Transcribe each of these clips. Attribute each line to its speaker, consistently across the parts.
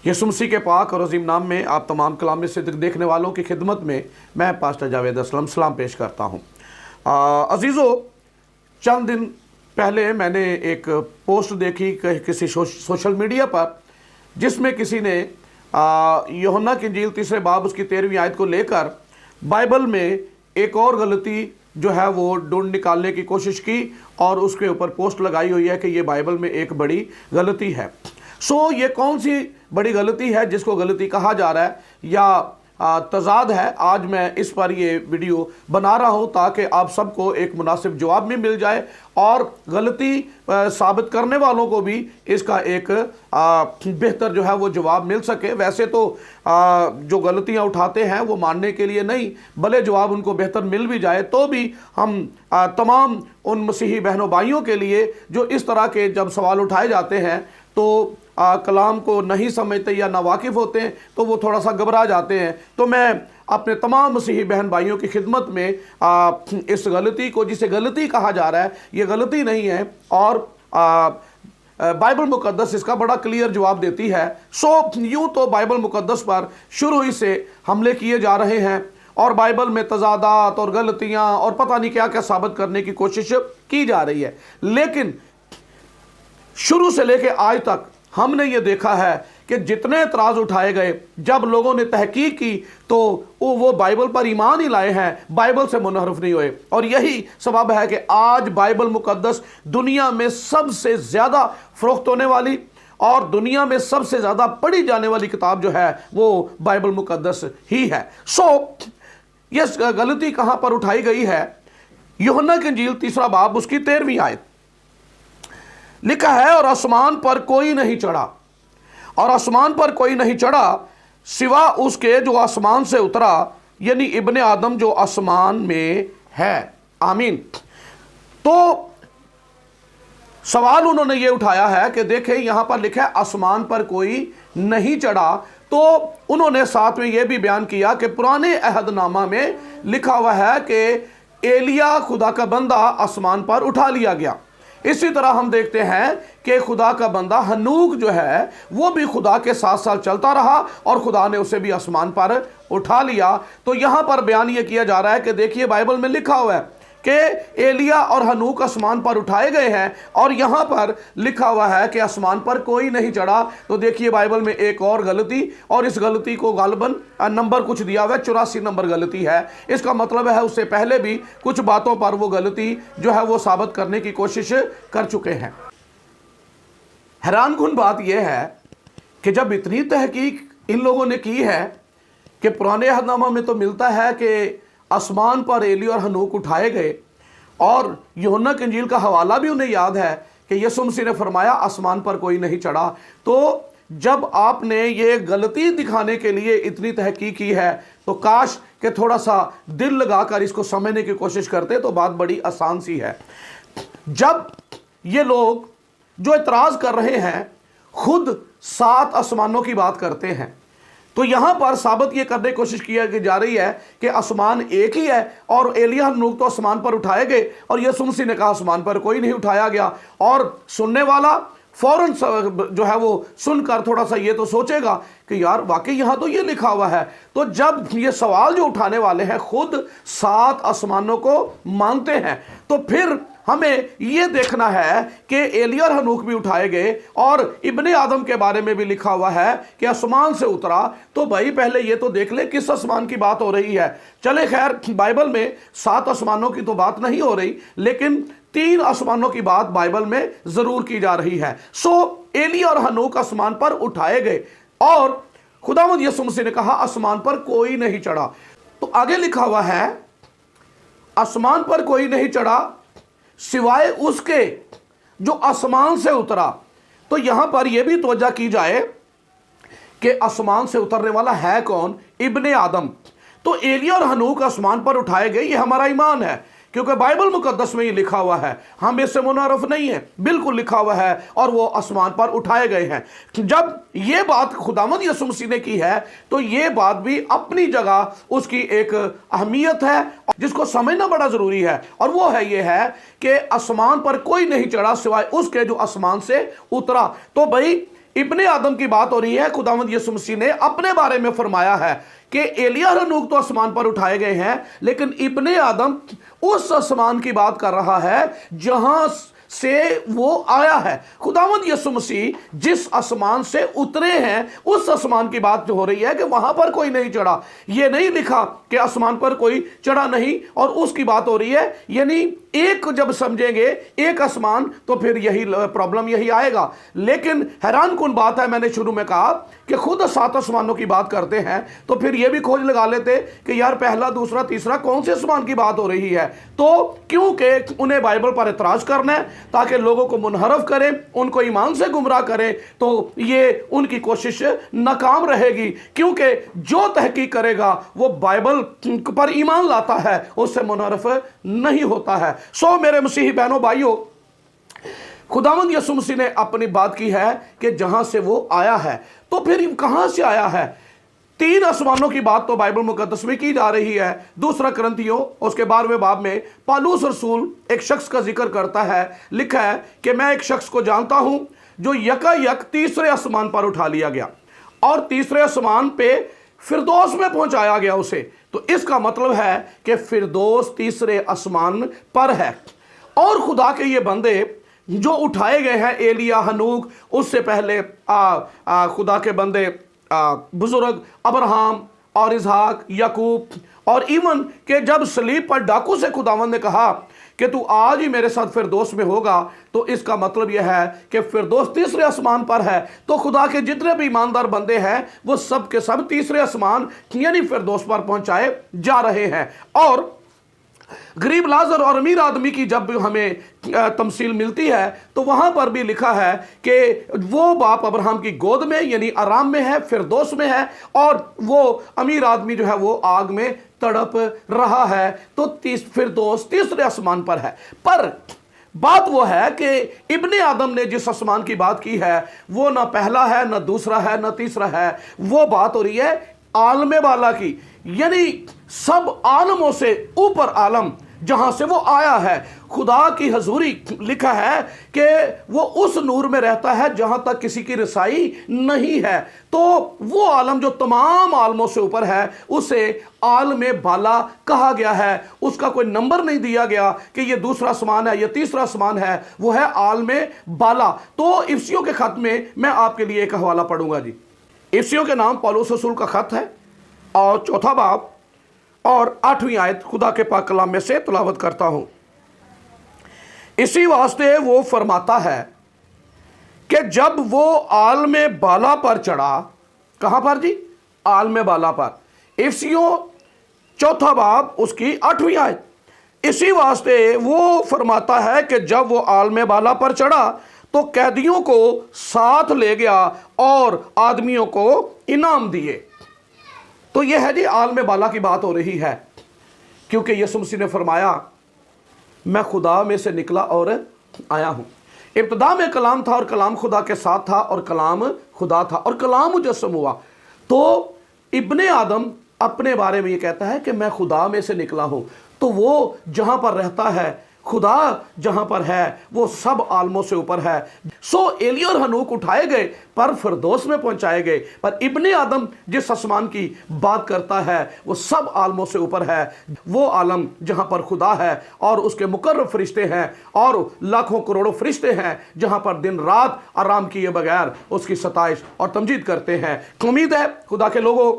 Speaker 1: यीशु मसीह के पाक और अजीम नाम में आप तमाम कलाम सिद्दीक़ देखने वालों की खिदमत में मैं पास्टर जावेद असलम सलाम पेश करता हूँ। अजीज़ों, चंद दिन पहले मैंने एक पोस्ट देखी किसी सोशल मीडिया पर, जिसमें किसी ने यूहन्ना की इंजील 3 बाब उसकी 13वीं आयत को लेकर बाइबल में एक और गलती जो है वो ढूंढ निकालने की कोशिश की और उसके ऊपर पोस्ट लगाई हुई है कि ये बाइबल में एक बड़ी गलती है। ये कौन सी बड़ी गलती है जिसको गलती कहा जा रहा है या तजाद है? आज मैं इस पर ये वीडियो बना रहा हूँ ताकि आप सबको एक मुनासिब जवाब भी मिल जाए और गलती साबित करने वालों को भी इसका एक बेहतर जो है वो जवाब मिल सके। वैसे तो जो गलतियाँ उठाते हैं वो मानने के लिए नहीं, भले जवाब उनको बेहतर मिल भी जाए तो भी हम तमाम उन मसीही बहनों भाइयों के लिए जो इस तरह के जब सवाल उठाए जाते हैं तो कलाम को नहीं समझते या नावाकिफ़ होते हैं तो वो थोड़ा सा घबरा जाते हैं। तो मैं अपने तमाम मसीही बहन भाइयों की खिदमत में इस गलती को, जिसे गलती कहा जा रहा है, ये गलती नहीं है और बाइबल मुकद्दस इसका बड़ा क्लियर जवाब देती है। यूँ तो बाइबल मुकद्दस पर शुरू ही से हमले किए जा रहे हैं और बाइबल में तजादात और गलतियाँ और पता नहीं क्या क्या साबित करने की कोशिश की जा रही है, लेकिन शुरू से लेकर आज तक हमने ये देखा है कि जितने एतराज़ उठाए गए, जब लोगों ने तहकीक की तो वो बाइबल पर ईमान ही लाए हैं, बाइबल से मुनहरफ नहीं हुए। और यही सबब है कि आज बाइबल मुकद्दस दुनिया में सबसे ज़्यादा फ़रोख्त होने वाली और दुनिया में सबसे ज़्यादा पढ़ी जाने वाली किताब जो है वो बाइबल मुकद्दस ही है। ये गलती कहाँ पर उठाई गई है? यूहन्ना की इंजील 3 बाब उसकी 13वीं आयत लिखा है, और आसमान पर कोई नहीं चढ़ा, और आसमान पर कोई नहीं चढ़ा सिवा उसके जो आसमान से उतरा, यानी इब्ने आदम जो आसमान में है। आमीन। तो सवाल उन्होंने ये उठाया है कि देखें यहां पर लिखा है आसमान पर कोई नहीं चढ़ा, तो उन्होंने साथ में यह भी बयान किया कि पुराने अहदनामा में लिखा हुआ है कि एलिया खुदा का बंदा आसमान पर उठा लिया गया। इसी तरह हम देखते हैं कि खुदा का बंदा हनूक जो है वो भी खुदा के साथ साथ चलता रहा और खुदा ने उसे भी आसमान पर उठा लिया। तो यहाँ पर बयान ये किया जा रहा है कि देखिए बाइबल में लिखा हुआ है कि एलिया और हनूक आसमान पर उठाए गए हैं और यहाँ पर लिखा हुआ है कि आसमान पर कोई नहीं चढ़ा। तो देखिए बाइबल में एक और गलती, और इस गलती को गालबन नंबर कुछ दिया हुआ है, 84 नंबर गलती है। इसका मतलब है उससे पहले भी कुछ बातों पर वो गलती जो है वो साबित करने की कोशिश कर चुके हैं। हैरानकुन बात यह है कि जब इतनी तहकीक इन लोगों ने की है कि पुराने अहदनामा में तो मिलता है कि आसमान पर एलिया और हनूक उठाए गए, और यूहन्ना की इंजील का हवाला भी उन्हें याद है कि यीशु मसीह ने फरमाया आसमान पर कोई नहीं चढ़ा। तो जब आपने ये गलती दिखाने के लिए इतनी तहकीक की है तो काश कि थोड़ा सा दिल लगाकर इसको समझने की कोशिश करते तो बात बड़ी आसान सी है। जब ये लोग जो इतराज़ कर रहे हैं खुद 7 आसमानों की बात करते हैं, तो यहां पर साबित ये करने की कोशिश की जा रही है कि आसमान एक ही है और एलिया हनूक तो आसमान पर उठाए गए और यीशु मसीह ने कहा आसमान पर कोई नहीं उठाया गया। और सुनने वाला फौरन जो है वो सुनकर थोड़ा सा ये तो सोचेगा कि यार वाकई यहाँ तो ये लिखा हुआ है। तो जब ये सवाल जो उठाने वाले हैं खुद 7 आसमानों को मानते हैं, तो फिर हमें यह देखना है कि एलिया और हनूक भी उठाए गए और इब्ने आदम के बारे में भी लिखा हुआ है कि आसमान से उतरा। तो भाई पहले ये तो देख ले किस आसमान की बात हो रही है। चले खैर बाइबल में 7 आसमानों की तो बात नहीं हो रही, लेकिन 3 आसमानों की बात बाइबल में जरूर की जा रही है। एलिया और हनूक आसमान पर उठाए गए और खुदावंद यीशु मसीह ने कहा आसमान पर कोई नहीं चढ़ा। तो आगे लिखा हुआ है आसमान पर कोई नहीं चढ़ा सिवाय उसके जो आसमान से उतरा। तो यहां पर यह भी तवज्जो की जाए कि आसमान से उतरने वाला है कौन? इब्ने आदम। तो एलिया और हनूक आसमान पर उठाए गए, ये हमारा ईमान है क्योंकि बाइबल मुकद्दस में ये लिखा हुआ है, हम इससे मुनारफ नहीं है, बिल्कुल लिखा हुआ है और वो आसमान पर उठाए गए हैं। जब ये बात खुदावंद यीशु मसीह ने की है तो ये बात भी अपनी जगह उसकी एक अहमियत है जिसको समझना बड़ा जरूरी है, और वो है ये है कि आसमान पर कोई नहीं चढ़ा सिवाय उसके जो आसमान से उतरा। तो भाई इब्ने आदम की बात हो रही है। खुदावंद यीशु मसीह ने अपने बारे में फरमाया है कि एलिया और हनूक तो आसमान पर उठाए गए हैं, लेकिन इब्ने आदम उस आसमान की बात कर रहा है जहां से वो आया है। खुदावंद यीशु मसीह जिस आसमान से उतरे हैं उस आसमान की बात हो रही है कि वहां पर कोई नहीं चढ़ा। ये नहीं लिखा कि आसमान पर कोई चढ़ा नहीं, और उसकी बात हो रही है। यानी एक जब समझेंगे एक आसमान तो फिर यही प्रॉब्लम यही आएगा। लेकिन हैरान कुन बात है, मैंने शुरू में कहा कि खुद 7 आसमानों की बात करते हैं तो फिर यह भी खोज लगा लेते कि यार पहला दूसरा तीसरा कौन से आसमान की बात हो रही है। तो क्योंकि उन्हें बाइबल पर एतराज करना है ताकि लोगों को मुनहरफ करें, उनको ईमान से गुमराह करें, तो ये उनकी कोशिश नाकाम रहेगी। क्योंकि जो तहकीक करेगा वो बाइबल पर ईमान लाता है, उससे मुनहरफ नहीं होता है। सो मेरे मसीही बहनों भाइयों, खुदावंद यीशु मसीह ने अपनी बात की है कि जहां से वो आया है, तो फिर कहां से आया है। 3 आसमानों की बात तो बाइबल मुकद्दस में की जा रही है। 2 कुरिन्थियों उसके 12वें बाब में पौलुस रसूल एक शख्स का जिक्र करता है। लिखा है कि मैं एक शख्स को जानता हूं जो यकायक 3रे आसमान पर उठा लिया गया और 3रे आसमान पे फिरदौस में पहुंचाया गया उसे। तो इसका मतलब है कि फिरदौस 3रे आसमान पर है। और खुदा के ये बंदे जो उठाए गए हैं, एलिया, हनूक, उससे पहले खुदा के बंदे बुजुर्ग अब्राहम और इसहाक, याकूब, और इवन के जब सलीब पर डाकू से खुदावंद ने कहा कि तू आज ही मेरे साथ फिरदौस में होगा, तो इसका मतलब यह है कि फिरदौस 3रे आसमान पर है। तो खुदा के जितने भी ईमानदार बंदे हैं वो सब के सब 3रे आसमान यानी फिरदौस पर पहुंचाए जा रहे हैं। और गरीब लाजर और अमीर आदमी की जब हमें तमसील मिलती है तो वहां पर भी लिखा है कि वो बाप अब्राहम की गोद में यानी आराम में है, फिरदौस में है, और वो अमीर आदमी जो है वो आग में तड़प रहा है। तो फिरदौस 3रे आसमान पर है। पर बात वो है कि इब्ने आदम ने जिस आसमान की बात की है वो ना पहला है, ना दूसरा है, ना तीसरा है। वो बात हो रही है आलमे वाला की, यानी सब आलमों से ऊपर आलम जहां से वो आया है। खुदा की हजूरी लिखा है कि वो उस नूर में रहता है जहां तक किसी की रसाई नहीं है। तो वो आलम जो तमाम आलमों से ऊपर है उसे आलमे बाला कहा गया है। उसका कोई नंबर नहीं दिया गया कि ये दूसरा आसमान है, ये तीसरा आसमान है, वो है आलमे बाला। तो इफ्सियों के खत में मैं आपके लिए एक हवाला पढ़ूंगा जी। इफ्सियों के नाम पौलुस रसूल का खत है और 4 बाब और 8वीं आयत खुदा के पाक कलाम में से तिलावत करता हूं। इसी वास्ते वो फरमाता है कि जब वो आलमे बाला पर चढ़ा, कहां पर जी? आलमे बाला पर। इफ्सियों 4 बाब उसकी 8वीं आयत। इसी वास्ते वो फरमाता है कि जब वो आलमे बाला पर चढ़ा तो कैदियों को साथ ले गया और आदमियों को इनाम दिए। तो यह है जी आलमे बाला की बात हो रही है, क्योंकि यीशु मसीह ने फरमाया मैं खुदा में से निकला और आया हूं। इब्तिदा में कलाम था और कलाम खुदा के साथ था और कलाम खुदा था और कलाम मुजस्सम हुआ। तो इब्ने आदम अपने बारे में ये कहता है कि मैं खुदा में से निकला हूं। तो वो जहां पर रहता है, खुदा जहां पर है, वो सब आलमों से ऊपर है। सो एलिया और हनूक उठाए गए पर फिरदौस में पहुंचाए गए, पर इब्ने आदम जिस आसमान की बात करता है वो सब आलमों से ऊपर है। वो आलम जहां पर खुदा है और उसके मुकर्रब फरिश्ते हैं और लाखों करोड़ों फरिश्ते हैं, जहां पर दिन रात आराम किए बगैर उसकी सताइश और तमजीद करते हैं। उम्मीद है खुदा के लोगों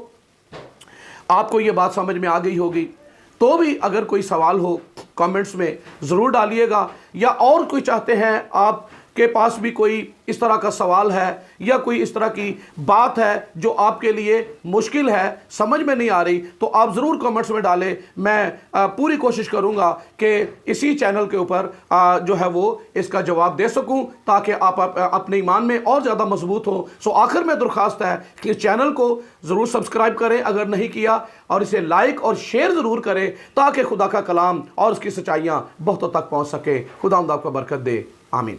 Speaker 1: आपको ये बात समझ में आ गई होगी। तो भी अगर कोई सवाल हो कमेंट्स में ज़रूर डालिएगा, या और कोई चाहते हैं आप के पास भी कोई इस तरह का सवाल है या कोई इस तरह की बात है जो आपके लिए मुश्किल है, समझ में नहीं आ रही, तो आप ज़रूर कमेंट्स में डालें। मैं पूरी कोशिश करूंगा कि इसी चैनल के ऊपर जो है वो इसका जवाब दे सकूं, ताकि आप अपने ईमान में और ज़्यादा मजबूत हो। सो आखिर में दरख्वास्त है कि इस चैनल को ज़रूर सब्सक्राइब करें अगर नहीं किया, और इसे लाइक और शेयर ज़रूर करें ताकि खुदा का कलाम और उसकी सच्चाइयाँ बहुतों तक पहुँच सके। खुदा आपको बरकत दे। आमीन।